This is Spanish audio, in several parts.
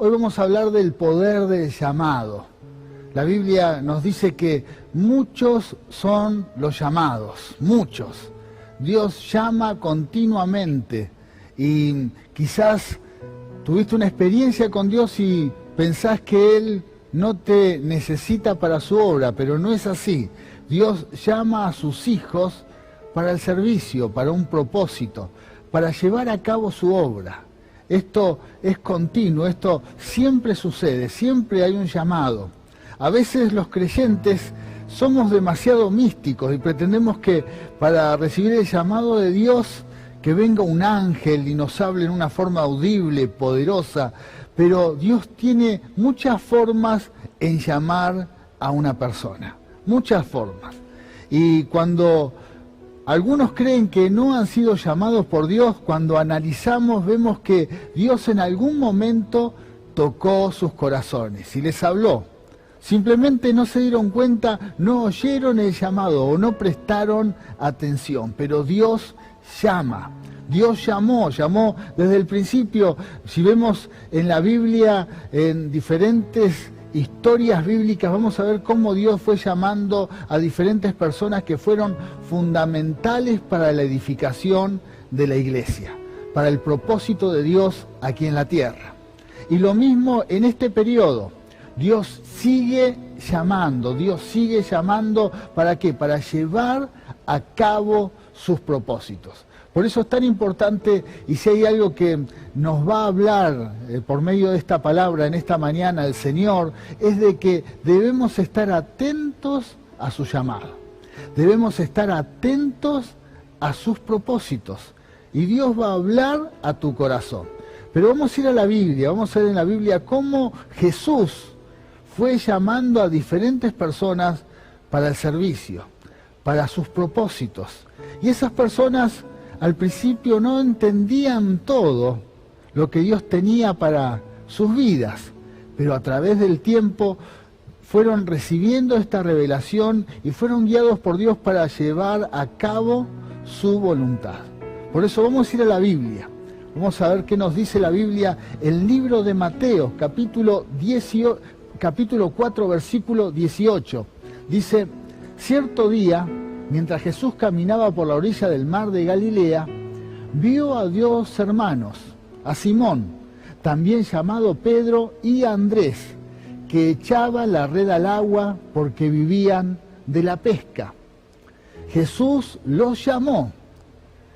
Hoy vamos a hablar del poder del llamado. La Biblia nos dice que muchos son los llamados, muchos. Dios llama continuamente y quizás tuviste una experiencia con Dios y pensás que Él no te necesita para su obra, pero no es así. Dios llama a sus hijos para el servicio, para un propósito, para llevar a cabo su obra. Esto es continuo, esto siempre sucede, siempre hay un llamado. A veces los creyentes somos demasiado místicos y pretendemos que para recibir el llamado de Dios, que venga un ángel y nos hable en una forma audible, poderosa, pero Dios tiene muchas formas en llamar a una persona, muchas formas. Y cuando algunos creen que no han sido llamados por Dios, cuando analizamos vemos que Dios en algún momento tocó sus corazones y les habló. Simplemente no se dieron cuenta, no oyeron el llamado o no prestaron atención, pero Dios llama. Dios llamó desde el principio. Si vemos en la Biblia, en diferentes historias bíblicas, vamos a ver cómo Dios fue llamando a diferentes personas que fueron fundamentales para la edificación de la iglesia, para el propósito de Dios aquí en la tierra. Y lo mismo en este periodo. Dios sigue llamando, ¿para qué? Para llevar a cabo sus propósitos. Por eso es tan importante, y si hay algo que nos va a hablar por medio de esta palabra en esta mañana el Señor, es de que debemos estar atentos a su llamado. Debemos estar atentos a sus propósitos. Y Dios va a hablar a tu corazón. Pero vamos a ir a la Biblia, vamos a ver en la Biblia cómo Jesús fue llamando a diferentes personas para el servicio, para sus propósitos. Y esas personas al principio no entendían todo lo que Dios tenía para sus vidas, pero a través del tiempo fueron recibiendo esta revelación y fueron guiados por Dios para llevar a cabo su voluntad. Por eso vamos a ir a la Biblia. Vamos a ver qué nos dice la Biblia, el libro de Mateo, capítulo 4, versículo 18. Dice: cierto día, mientras Jesús caminaba por la orilla del mar de Galilea, vio a dos hermanos, a Simón, también llamado Pedro, y a Andrés, que echaban la red al agua porque vivían de la pesca. Jesús los llamó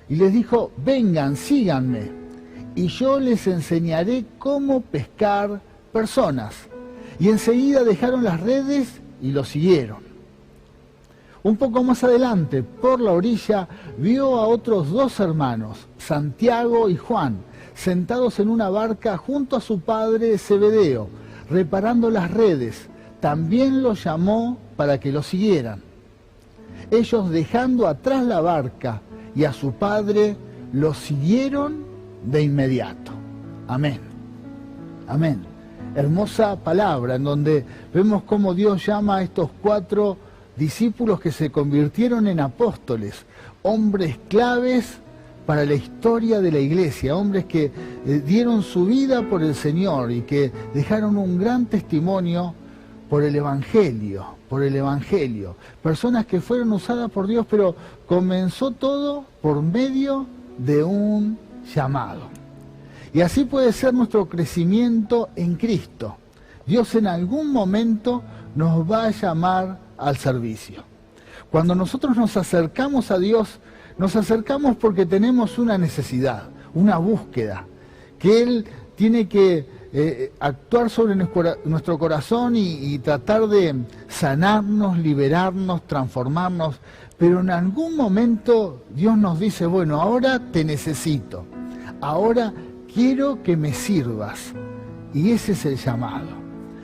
y les dijo: vengan, síganme, y yo les enseñaré cómo pescar personas. Y enseguida dejaron las redes y lo siguieron. Un poco más adelante, por la orilla, vio a otros dos hermanos, Santiago y Juan, sentados en una barca junto a su padre Zebedeo, reparando las redes. También los llamó para que lo siguieran. Ellos, dejando atrás la barca y a su padre, lo siguieron de inmediato. Amén. Amén. Hermosa palabra en donde vemos cómo Dios llama a estos 4 discípulos que se convirtieron en apóstoles, hombres claves para la historia de la iglesia, hombres que dieron su vida por el Señor y que dejaron un gran testimonio por el Evangelio, personas que fueron usadas por Dios, pero comenzó todo por medio de un llamado. Y así puede ser nuestro crecimiento en Cristo. Dios en algún momento nos va a llamar al servicio. Cuando nosotros nos acercamos a Dios, nos acercamos porque tenemos una necesidad, una búsqueda, que Él tiene que actuar sobre nuestro corazón y tratar de sanarnos, liberarnos, transformarnos. Pero en algún momento Dios nos dice: bueno, ahora te necesito, ahora quiero que me sirvas. Y ese es el llamado.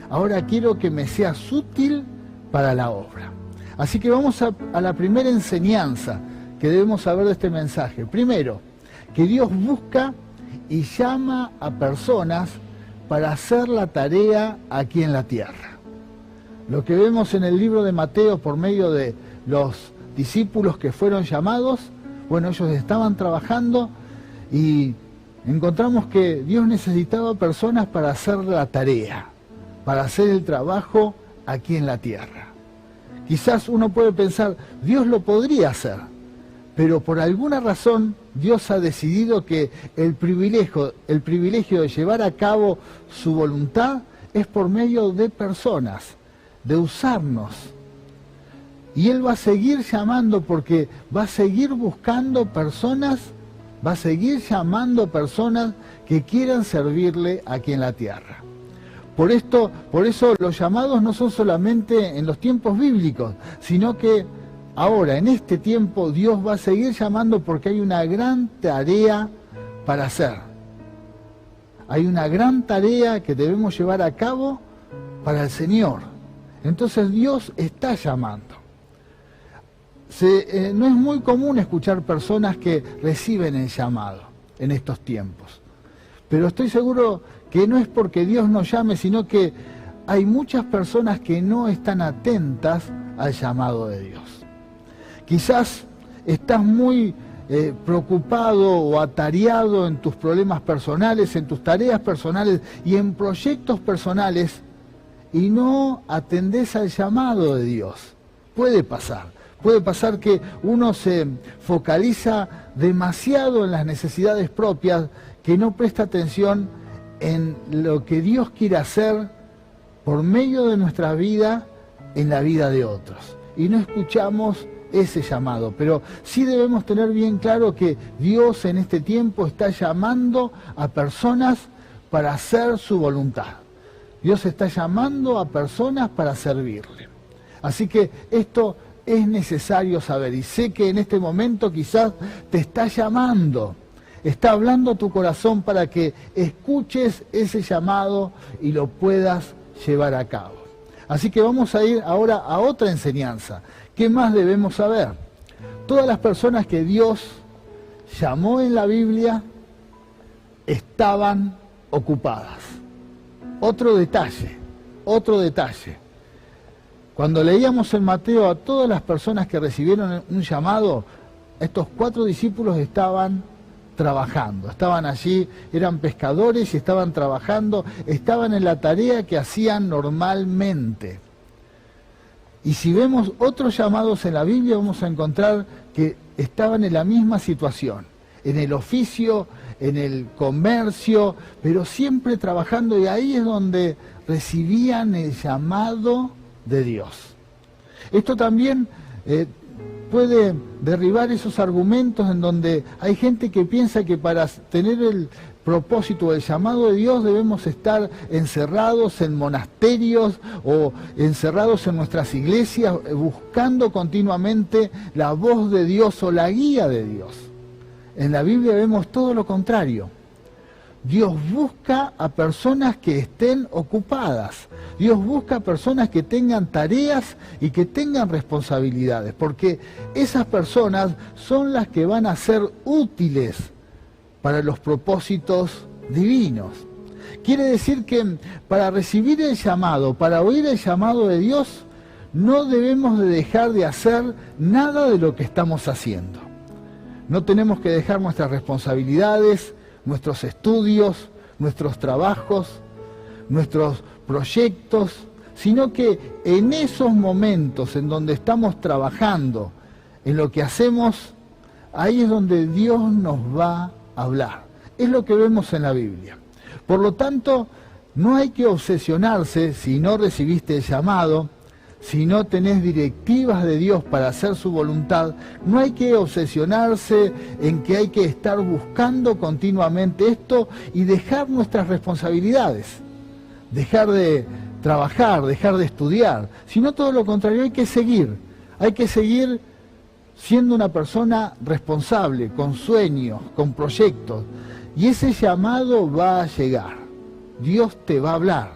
Ahora quiero que me seas útil para la obra. Así que vamos a la primera enseñanza que debemos saber de este mensaje. Primero, que Dios busca y llama a personas para hacer la tarea aquí en la tierra. Lo que vemos en el libro de Mateo por medio de los discípulos que fueron llamados, bueno, ellos estaban trabajando y encontramos que Dios necesitaba personas para hacer la tarea, para hacer el trabajo aquí en la tierra. Quizás uno puede pensar, Dios lo podría hacer, pero por alguna razón Dios ha decidido que el privilegio de llevar a cabo su voluntad es por medio de personas, de usarnos. Y Él va a seguir llamando porque va a seguir buscando personas, va a seguir llamando personas que quieran servirle aquí en la tierra. Por eso los llamados no son solamente en los tiempos bíblicos, sino que ahora, en este tiempo, Dios va a seguir llamando porque hay una gran tarea para hacer. Hay una gran tarea que debemos llevar a cabo para el Señor. Entonces Dios está llamando. No es muy común escuchar personas que reciben el llamado en estos tiempos. Pero estoy seguro que no es porque Dios nos llame, sino que hay muchas personas que no están atentas al llamado de Dios. Quizás estás muy preocupado o atareado en tus problemas personales, en tus tareas personales y en proyectos personales y no atendés al llamado de Dios. Puede pasar que uno se focaliza demasiado en las necesidades propias, que no presta atención en lo que Dios quiere hacer por medio de nuestra vida en la vida de otros. Y no escuchamos ese llamado, pero sí debemos tener bien claro que Dios en este tiempo está llamando a personas para hacer su voluntad. Dios está llamando a personas para servirle. Así que esto es necesario saber, y sé que en este momento quizás te está llamando, está hablando tu corazón para que escuches ese llamado y lo puedas llevar a cabo. Así que vamos a ir ahora a otra enseñanza. ¿Qué más debemos saber? Todas las personas que Dios llamó en la Biblia estaban ocupadas. Otro detalle. Cuando leíamos en Mateo a todas las personas que recibieron un llamado, estos 4 discípulos estaban trabajando, estaban allí, eran pescadores y estaban trabajando, estaban en la tarea que hacían normalmente. Y si vemos otros llamados en la Biblia, vamos a encontrar que estaban en la misma situación, en el oficio, en el comercio, pero siempre trabajando, y ahí es donde recibían el llamado de Dios. Esto también puede derribar esos argumentos en donde hay gente que piensa que para tener el propósito del llamado de Dios debemos estar encerrados en monasterios o encerrados en nuestras iglesias buscando continuamente la voz de Dios o la guía de Dios. En la Biblia vemos todo lo contrario. Dios busca a personas que estén ocupadas. Dios busca a personas que tengan tareas y que tengan responsabilidades, porque esas personas son las que van a ser útiles para los propósitos divinos. Quiere decir que para recibir el llamado, para oír el llamado de Dios, no debemos de dejar de hacer nada de lo que estamos haciendo. No tenemos que dejar nuestras responsabilidades, nuestros estudios, nuestros trabajos, nuestros proyectos, sino que en esos momentos en donde estamos trabajando, en lo que hacemos, ahí es donde Dios nos va a hablar. Es lo que vemos en la Biblia. Por lo tanto, no hay que obsesionarse si no recibiste el llamado, si no tenés directivas de Dios para hacer su voluntad. No hay que obsesionarse en que hay que estar buscando continuamente esto y dejar nuestras responsabilidades, dejar de trabajar, dejar de estudiar, sino todo lo contrario. Hay que seguir siendo una persona responsable, con sueños, con proyectos, y ese llamado va a llegar. Dios te va a hablar,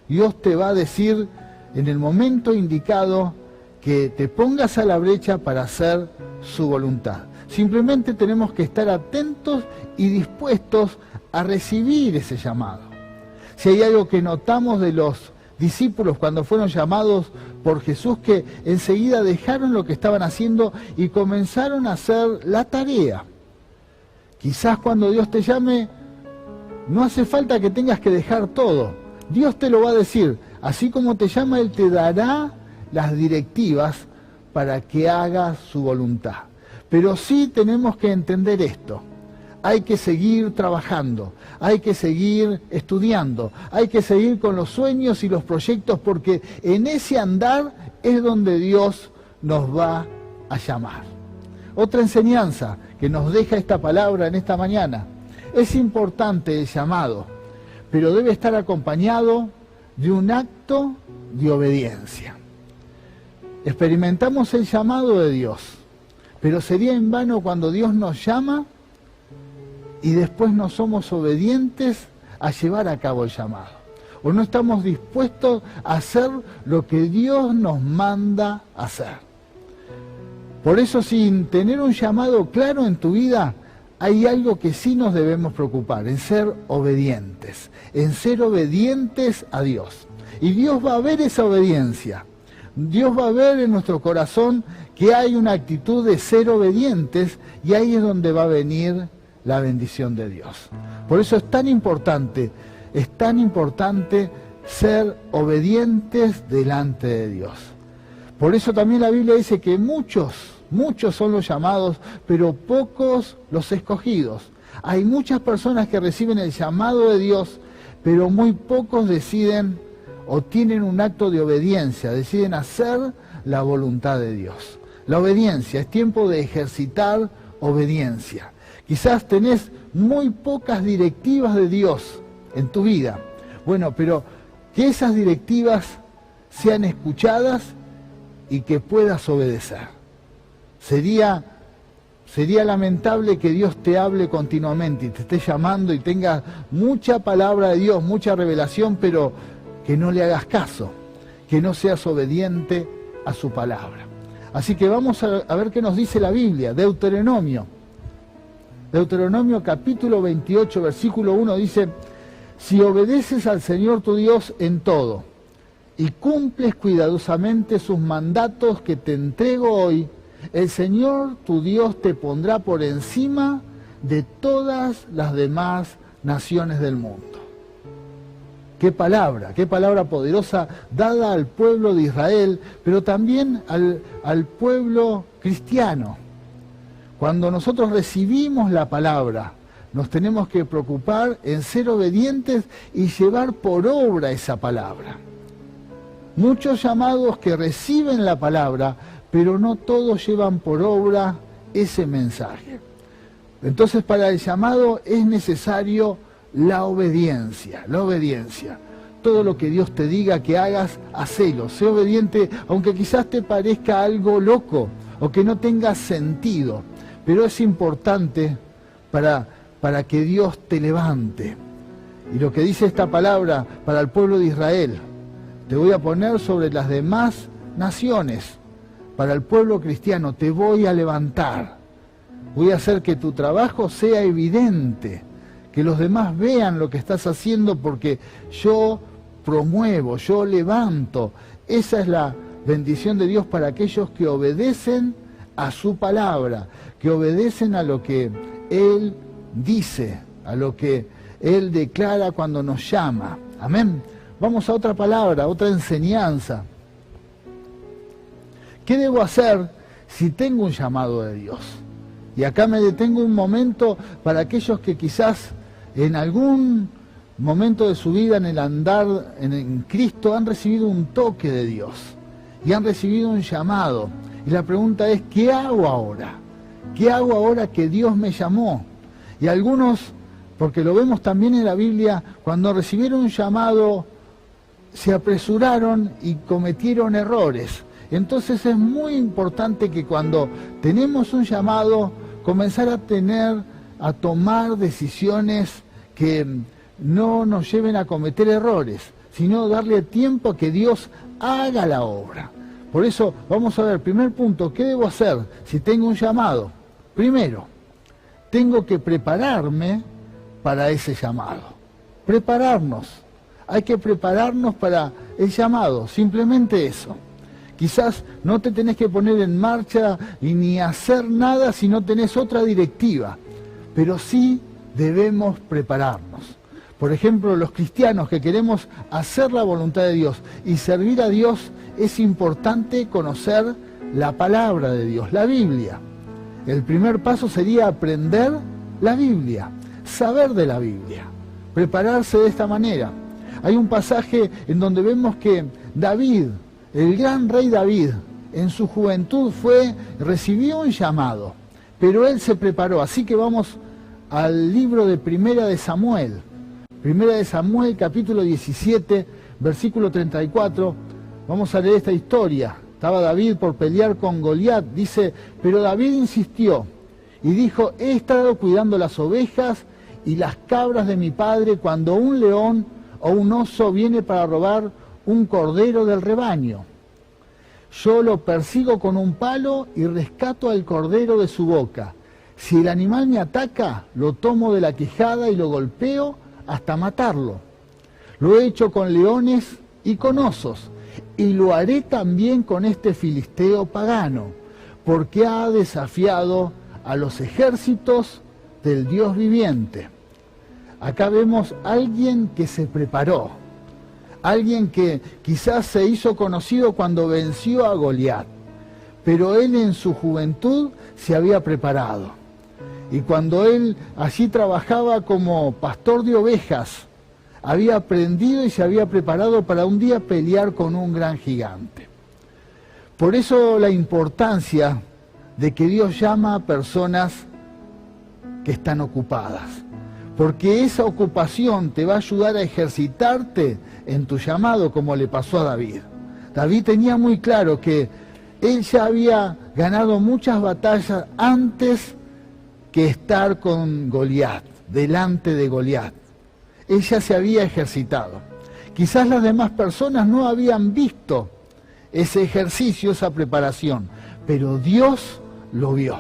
Dios te va a decir en el momento indicado que te pongas a la brecha para hacer su voluntad. Simplemente tenemos que estar atentos y dispuestos a recibir ese llamado. Si hay algo que notamos de los discípulos cuando fueron llamados por Jesús, que enseguida dejaron lo que estaban haciendo y comenzaron a hacer la tarea. Quizás cuando Dios te llame, no hace falta que tengas que dejar todo. Dios te lo va a decir. Así como te llama, Él te dará las directivas para que hagas su voluntad. Pero sí tenemos que entender esto. Hay que seguir trabajando, hay que seguir estudiando, hay que seguir con los sueños y los proyectos, porque en ese andar es donde Dios nos va a llamar. Otra enseñanza que nos deja esta palabra en esta mañana: es importante el llamado, pero debe estar acompañado de un acto de obediencia. Experimentamos el llamado de Dios, pero sería en vano cuando Dios nos llama y después no somos obedientes a llevar a cabo el llamado, o no estamos dispuestos a hacer lo que Dios nos manda hacer. Por eso, sin tener un llamado claro en tu vida, hay algo que sí nos debemos preocupar: en ser obedientes a Dios. Y Dios va a ver esa obediencia. Dios va a ver en nuestro corazón que hay una actitud de ser obedientes, y ahí es donde va a venir la bendición de Dios. Por eso es tan importante ser obedientes delante de Dios. Por eso también la Biblia dice que muchos son los llamados, pero pocos los escogidos. Hay muchas personas que reciben el llamado de Dios, pero muy pocos deciden o tienen un acto de obediencia, deciden hacer la voluntad de Dios. La obediencia, es tiempo de ejercitar obediencia. Quizás tenés muy pocas directivas de Dios en tu vida. Bueno, pero que esas directivas sean escuchadas y que puedas obedecer. Sería lamentable que Dios te hable continuamente y te esté llamando y tengas mucha palabra de Dios, mucha revelación, pero que no le hagas caso, que no seas obediente a su palabra. Así que vamos a ver qué nos dice la Biblia. Deuteronomio capítulo 28, versículo 1 dice: si obedeces al Señor tu Dios en todo y cumples cuidadosamente sus mandatos que te entrego hoy, el Señor tu Dios te pondrá por encima de todas las demás naciones del mundo. Qué palabra poderosa dada al pueblo de Israel, pero también al pueblo cristiano. Cuando nosotros recibimos la palabra, nos tenemos que preocupar en ser obedientes y llevar por obra esa palabra. Muchos llamados que reciben la palabra, pero no todos llevan por obra ese mensaje. Entonces, para el llamado es necesario la obediencia. Todo lo que Dios te diga que hagas, hacelo. Sé obediente, aunque quizás te parezca algo loco o que no tenga sentido. Pero es importante para que Dios te levante. Y lo que dice esta palabra para el pueblo de Israel: te voy a poner sobre las demás naciones. Para el pueblo cristiano, te voy a levantar. Voy a hacer que tu trabajo sea evidente, que los demás vean lo que estás haciendo, porque yo promuevo, yo levanto. Esa es la bendición de Dios para aquellos que obedecen a su palabra, que obedecen a lo que Él dice, a lo que Él declara cuando nos llama. Amén. Vamos a otra palabra, otra enseñanza. ¿Qué debo hacer si tengo un llamado de Dios? Y acá me detengo un momento para aquellos que quizás en algún momento de su vida, en el andar en Cristo, han recibido un toque de Dios y han recibido un llamado. Y la pregunta es: ¿qué hago ahora? ¿Qué hago ahora que Dios me llamó? Y algunos, porque lo vemos también en la Biblia, cuando recibieron un llamado, se apresuraron y cometieron errores. Entonces es muy importante que cuando tenemos un llamado, comenzar a tomar decisiones que no nos lleven a cometer errores, sino darle tiempo a que Dios haga la obra. Por eso vamos a ver, primer punto, ¿qué debo hacer si tengo un llamado? Primero, tengo que prepararme para ese llamado. Prepararnos. Hay que prepararnos para el llamado, simplemente eso. Quizás no te tenés que poner en marcha y ni hacer nada si no tenés otra directiva, pero sí debemos prepararnos. Por ejemplo, los cristianos que queremos hacer la voluntad de Dios y servir a Dios, es importante conocer la palabra de Dios, la Biblia. El primer paso sería aprender la Biblia, saber de la Biblia, prepararse de esta manera. Hay un pasaje en donde vemos que David, el gran rey David, en su juventud recibió un llamado, pero él se preparó. Así que vamos al libro de Primera de Samuel. Primera de Samuel, capítulo 17, versículo 34. Vamos a leer esta historia. Estaba David por pelear con Goliat. Dice, pero David insistió y dijo, he estado cuidando las ovejas y las cabras de mi padre cuando un león o un oso viene para robar un cordero del rebaño. Yo lo persigo con un palo y rescato al cordero de su boca. Si el animal me ataca, lo tomo de la quijada y lo golpeo hasta matarlo. Lo he hecho con leones y con osos, y lo haré también con este filisteo pagano, porque ha desafiado a los ejércitos del Dios viviente. Acá vemos a alguien que se preparó, alguien que quizás se hizo conocido cuando venció a Goliat, pero él en su juventud se había preparado. Y cuando él allí trabajaba como pastor de ovejas, había aprendido y se había preparado para un día pelear con un gran gigante. Por eso la importancia de que Dios llama a personas que están ocupadas, porque esa ocupación te va a ayudar a ejercitarte en tu llamado, como le pasó a David. David tenía muy claro que él ya había ganado muchas batallas antes que estar con Goliat, delante de Goliat. Él ya se había ejercitado. Quizás las demás personas no habían visto ese ejercicio, esa preparación, pero Dios lo vio.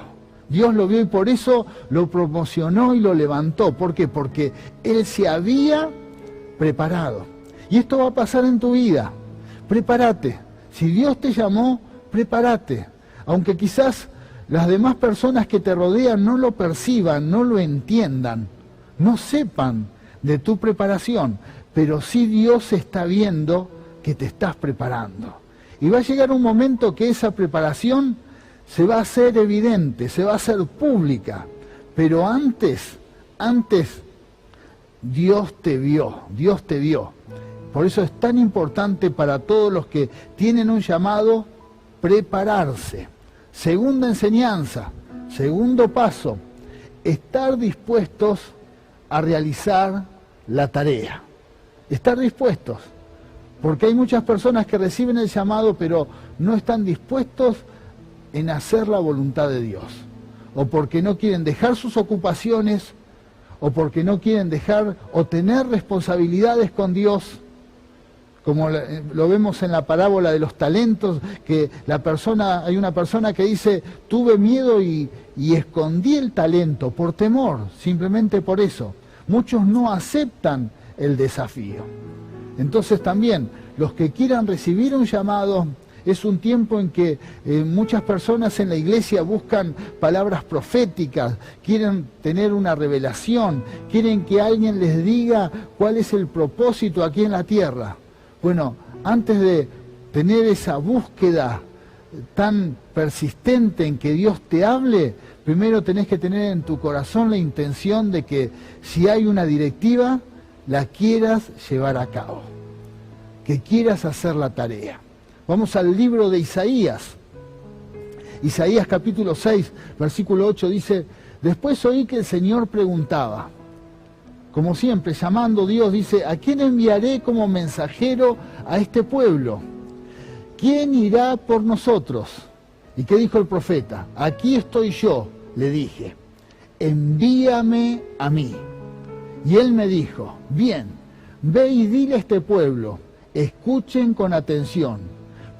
Dios lo vio y por eso lo promocionó y lo levantó. ¿Por qué? Porque él se había preparado. Y esto va a pasar en tu vida. Prepárate. Si Dios te llamó, prepárate. Aunque quizás las demás personas que te rodean no lo perciban, no lo entiendan, no sepan de tu preparación, pero sí Dios está viendo que te estás preparando. Y va a llegar un momento que esa preparación se va a hacer evidente, se va a hacer pública, pero antes Dios te vio, Dios te vio. Por eso es tan importante para todos los que tienen un llamado, prepararse. Segunda enseñanza, segundo paso, estar dispuestos a realizar la tarea. Estar dispuestos, porque hay muchas personas que reciben el llamado, pero no están dispuestos en hacer la voluntad de Dios, o porque no quieren dejar sus ocupaciones, o porque no quieren dejar o tener responsabilidades con Dios, como lo vemos en la parábola de los talentos, que hay una persona que dice, tuve miedo y escondí el talento por temor, simplemente por eso. Muchos no aceptan el desafío. Entonces también, los que quieran recibir un llamado, es un tiempo en que muchas personas en la iglesia buscan palabras proféticas, quieren tener una revelación, quieren que alguien les diga cuál es el propósito aquí en la tierra. Bueno, antes de tener esa búsqueda tan persistente en que Dios te hable, primero tenés que tener en tu corazón la intención de que si hay una directiva, la quieras llevar a cabo, que quieras hacer la tarea. Vamos al libro de Isaías. Isaías capítulo 6, versículo 8 dice, después oí que el Señor preguntaba, como siempre, llamando Dios, dice, ¿a quién enviaré como mensajero a este pueblo? ¿Quién irá por nosotros? ¿Y qué dijo el profeta? Aquí estoy yo, le dije, envíame a mí. Y él me dijo, bien, ve y dile a este pueblo, escuchen con atención,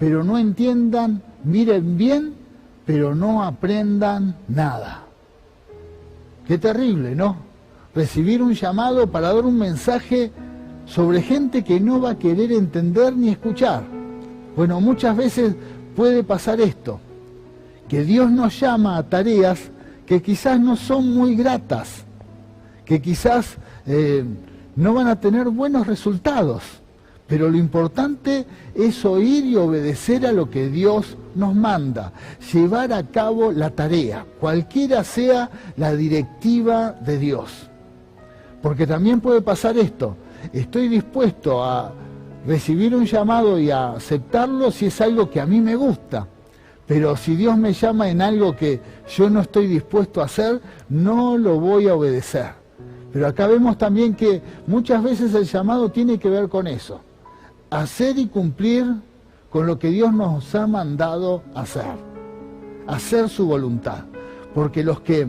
pero no entiendan, miren bien, pero no aprendan nada. Qué terrible, ¿no? Recibir un llamado para dar un mensaje sobre gente que no va a querer entender ni escuchar. Bueno, muchas veces puede pasar esto, que Dios nos llama a tareas que quizás no son muy gratas, que quizás no van a tener buenos resultados. Pero lo importante es oír y obedecer a lo que Dios nos manda, llevar a cabo la tarea, cualquiera sea la directiva de Dios. Porque también puede pasar esto, estoy dispuesto a recibir un llamado y a aceptarlo si es algo que a mí me gusta, pero si Dios me llama en algo que yo no estoy dispuesto a hacer, no lo voy a obedecer. Pero acá vemos también que muchas veces el llamado tiene que ver con eso. Hacer y cumplir con lo que Dios nos ha mandado hacer su voluntad, porque los que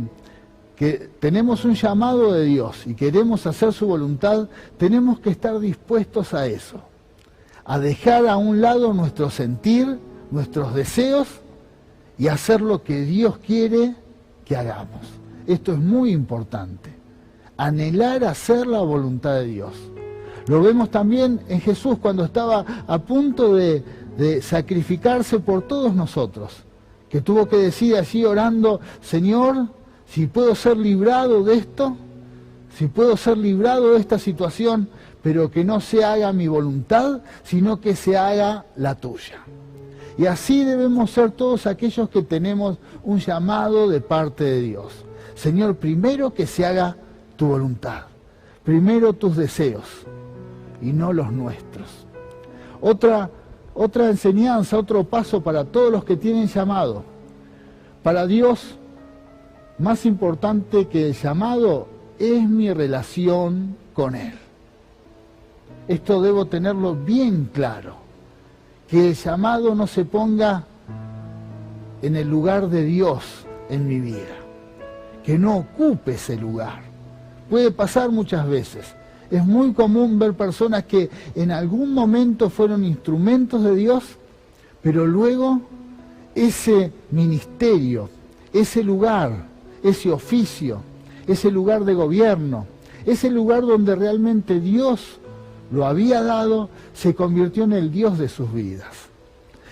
tenemos un llamado de Dios y queremos hacer su voluntad, tenemos que estar dispuestos a eso, a dejar a un lado nuestro sentir, nuestros deseos y hacer lo que Dios quiere que hagamos. Esto es muy importante, anhelar hacer la voluntad de Dios. Lo vemos también en Jesús cuando estaba a punto de sacrificarse por todos nosotros, que tuvo que decir allí orando, Señor, si puedo ser librado de esto, si puedo ser librado de esta situación, pero que no se haga mi voluntad, sino que se haga la tuya. Y así debemos ser todos aquellos que tenemos un llamado de parte de Dios. Señor, primero que se haga tu voluntad, primero tus deseos, y no los nuestros. Otra enseñanza, otro paso para todos los que tienen llamado. Para Dios, más importante que el llamado es mi relación con Él. Esto debo tenerlo bien claro, que el llamado no se ponga en el lugar de Dios en mi vida, que no ocupe ese lugar. Puede pasar muchas veces. Es muy común ver personas que en algún momento fueron instrumentos de Dios, pero luego ese ministerio, ese lugar, ese oficio, ese lugar de gobierno, ese lugar donde realmente Dios lo había dado, se convirtió en el Dios de sus vidas.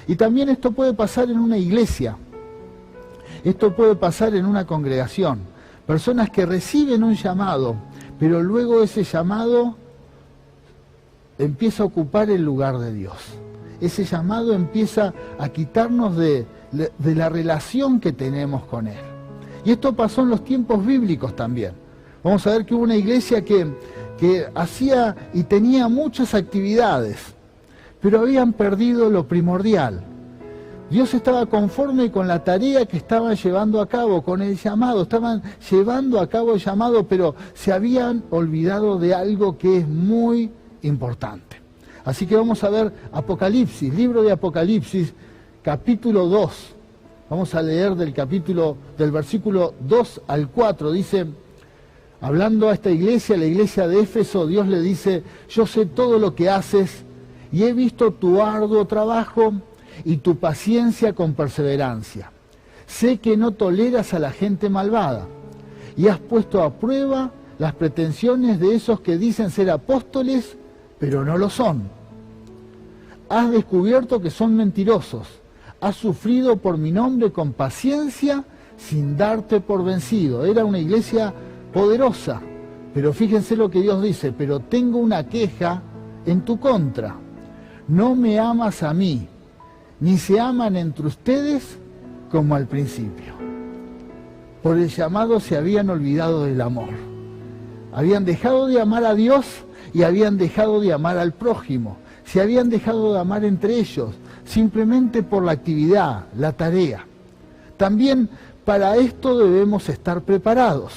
Y también esto puede pasar en una iglesia, esto puede pasar en una congregación. Personas que reciben un llamado, pero luego ese llamado empieza a ocupar el lugar de Dios. Ese llamado empieza a quitarnos de la relación que tenemos con Él. Y esto pasó en los tiempos bíblicos también. Vamos a ver que hubo una iglesia que hacía y tenía muchas actividades, pero habían perdido lo primordial. Dios estaba conforme con la tarea que estaban llevando a cabo, con el llamado, estaban llevando a cabo el llamado, pero se habían olvidado de algo que es muy importante. Así que vamos a ver Apocalipsis, libro de Apocalipsis, capítulo 2. Vamos a leer del versículo 2 al 4, dice, hablando a esta iglesia, la iglesia de Éfeso, Dios le dice, yo sé todo lo que haces y he visto tu arduo trabajo y tu paciencia con perseverancia. Sé que no toleras a la gente malvada y has puesto a prueba las pretensiones de esos que dicen ser apóstoles, pero no lo son. Has descubierto que son mentirosos. Has sufrido por mi nombre con paciencia sin darte por vencido. Era una iglesia poderosa, pero fíjense lo que Dios dice, pero tengo una queja en tu contra. No me amas a mí, ni se aman entre ustedes como al principio. Por el llamado se habían olvidado del amor. Habían dejado de amar a Dios y habían dejado de amar al prójimo. Se habían dejado de amar entre ellos, simplemente por la actividad, la tarea. También para esto debemos estar preparados.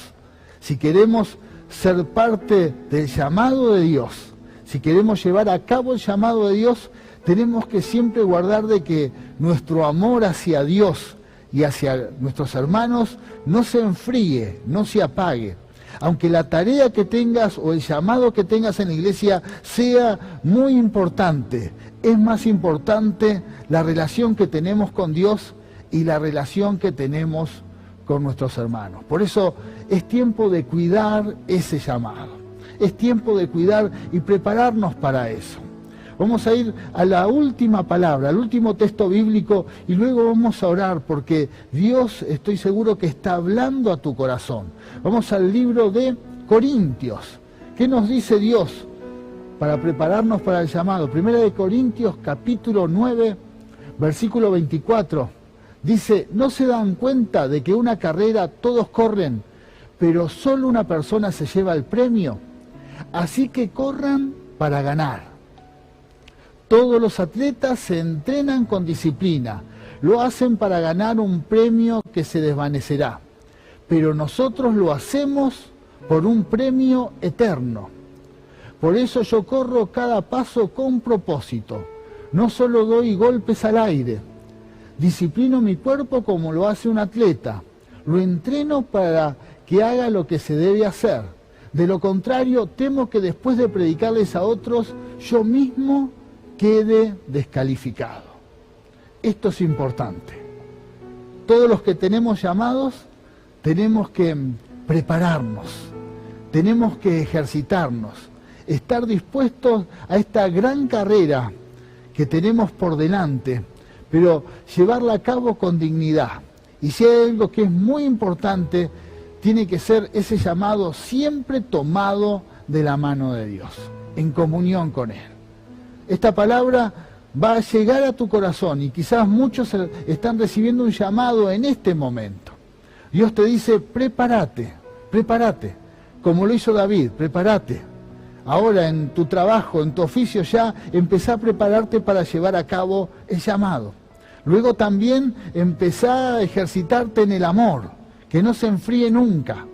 Si queremos ser parte del llamado de Dios, si queremos llevar a cabo el llamado de Dios, tenemos que siempre guardar de que nuestro amor hacia Dios y hacia nuestros hermanos no se enfríe, no se apague. Aunque la tarea que tengas o el llamado que tengas en la iglesia sea muy importante, es más importante la relación que tenemos con Dios y la relación que tenemos con nuestros hermanos. Por eso es tiempo de cuidar ese llamado. Es tiempo de cuidar y prepararnos para eso. Vamos a ir a la última palabra, al último texto bíblico y luego vamos a orar porque Dios, estoy seguro que está hablando a tu corazón. Vamos al libro de Corintios, ¿Qué nos dice Dios para prepararnos para el llamado? Primera de Corintios capítulo 9, versículo 24. Dice, ¿no se dan cuenta de que una carrera todos corren, pero solo una persona se lleva el premio? Así que corran para ganar. Todos los atletas se entrenan con disciplina, lo hacen para ganar un premio que se desvanecerá, pero nosotros lo hacemos por un premio eterno. Por eso yo corro cada paso con propósito, no solo doy golpes al aire, disciplino mi cuerpo como lo hace un atleta, lo entreno para que haga lo que se debe hacer. De lo contrario, temo que después de predicarles a otros, yo mismo quede descalificado. Esto es importante. Todos los que tenemos llamados, tenemos que prepararnos, tenemos que ejercitarnos, estar dispuestos a esta gran carrera que tenemos por delante, pero llevarla a cabo con dignidad. Y si hay algo que es muy importante, tiene que ser ese llamado siempre tomado de la mano de Dios, en comunión con Él. Esta palabra va a llegar a tu corazón y quizás muchos están recibiendo un llamado en este momento. Dios te dice, prepárate, prepárate, como lo hizo David, prepárate. Ahora en tu trabajo, en tu oficio ya empezá a prepararte para llevar a cabo el llamado. Luego también empezá a ejercitarte en el amor, que no se enfríe nunca,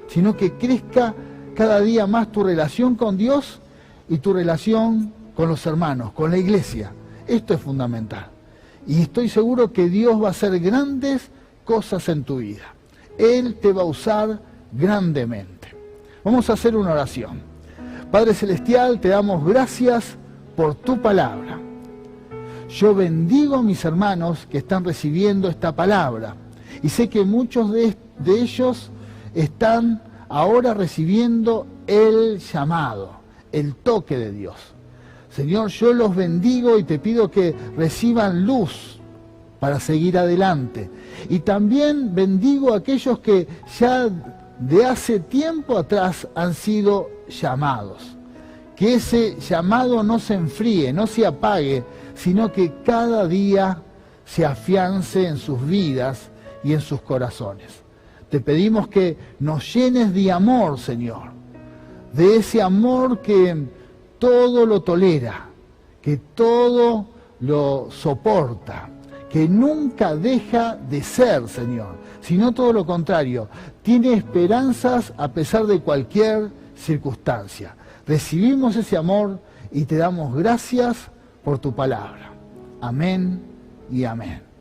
sino que crezca cada día más tu relación con Dios y tu relación con los hermanos, con la iglesia. Esto es fundamental. Y estoy seguro que Dios va a hacer grandes cosas en tu vida. Él te va a usar grandemente. Vamos a hacer una oración. Padre Celestial, te damos gracias por tu palabra. Yo bendigo a mis hermanos que están recibiendo esta palabra. Y sé que muchos de ellos están ahora recibiendo el llamado, el toque de Dios. Señor, yo los bendigo y te pido que reciban luz para seguir adelante. Y también bendigo a aquellos que ya de hace tiempo atrás han sido llamados. Que ese llamado no se enfríe, no se apague, sino que cada día se afiance en sus vidas y en sus corazones. Te pedimos que nos llenes de amor, Señor, de ese amor que todo lo tolera, que todo lo soporta, que nunca deja de ser, Señor, sino todo lo contrario, tiene esperanzas a pesar de cualquier circunstancia. Recibimos ese amor y te damos gracias por tu palabra. Amén y amén.